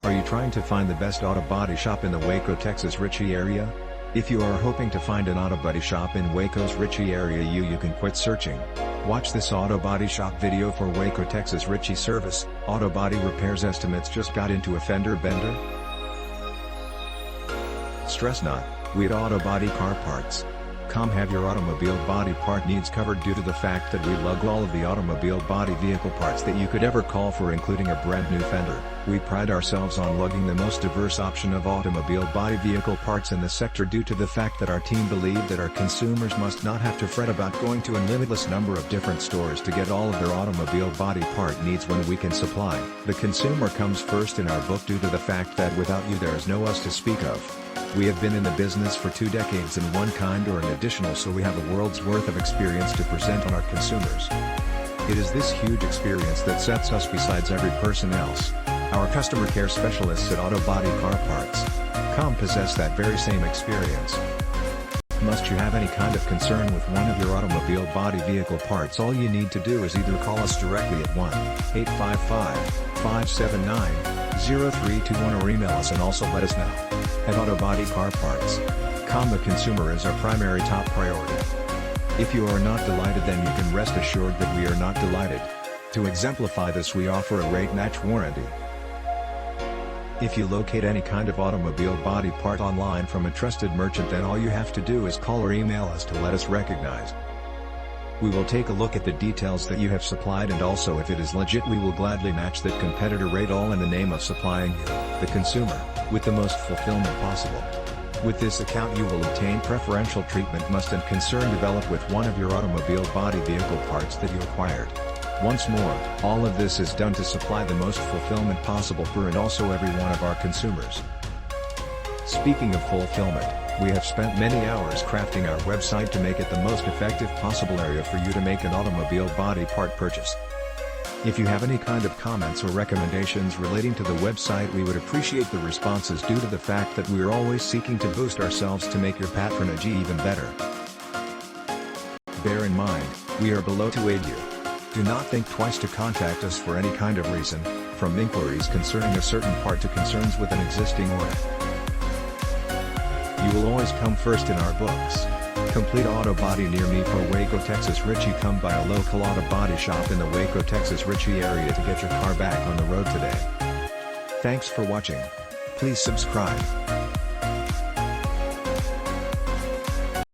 Are you trying to find the best auto body shop in the Waco Texas Ritchie area? If you are hoping to find an auto body shop in Waco's Ritchie area, you can quit searching. Watch this auto body shop video for Waco Texas Ritchie service. Auto body repairs estimates. Just got into a fender bender? Stress not, we at Auto Body Car Parts. Have your automobile body part needs covered due to the fact that we lug all of the automobile body vehicle parts that you could ever call for, including a brand new fender. We pride ourselves on lugging the most diverse option of automobile body vehicle parts in the sector due to the fact that our team believe that our consumers must not have to fret about going to a limitless number of different stores to get all of their automobile body part needs when we can supply. The consumer comes first in our book due to the fact that without you there is no us to speak of. We have been in the business for 2 decades in one kind or an additional, so we have a world's worth of experience to present on our consumers. It is this huge experience that sets us besides every person else. Our customer care specialists at Auto Body Car Parts possess that very same experience. Must you have any kind of concern with one of your automobile body vehicle parts, all you need to do is either call us directly at 1-855-579-0321 or email us and also let us know. At Auto Body Car Parts, the consumer is our primary top priority. If you are not delighted, then you can rest assured that we are not delighted. To exemplify this, we offer a rate match warranty. If you locate any kind of automobile body part online from a trusted merchant, then all you have to do is call or email us to let us recognize. We will take a look at the details that you have supplied, and also if it is legit we will gladly match that competitor rate, all in the name of supplying you, the consumer, with the most fulfillment possible. With this account you will obtain preferential treatment must and concern develop with one of your automobile body vehicle parts that you acquired. Once more, all of this is done to supply the most fulfillment possible for and also every one of our consumers. Speaking of fulfillment, we have spent many hours crafting our website to make it the most effective possible area for you to make an automobile body part purchase. If you have any kind of comments or recommendations relating to the website, we would appreciate the responses due to the fact that we are always seeking to boost ourselves to make your patronage even better. Bear in mind, we are below to aid you. Do not think twice to contact us for any kind of reason, from inquiries concerning a certain part to concerns with an existing order. You will always come first in our books. Complete auto body near me for Waco Texas Ritchie. Come by a local auto body shop in the Waco Texas Ritchie area to get your car back on the road today. Thanks for watching. Please subscribe.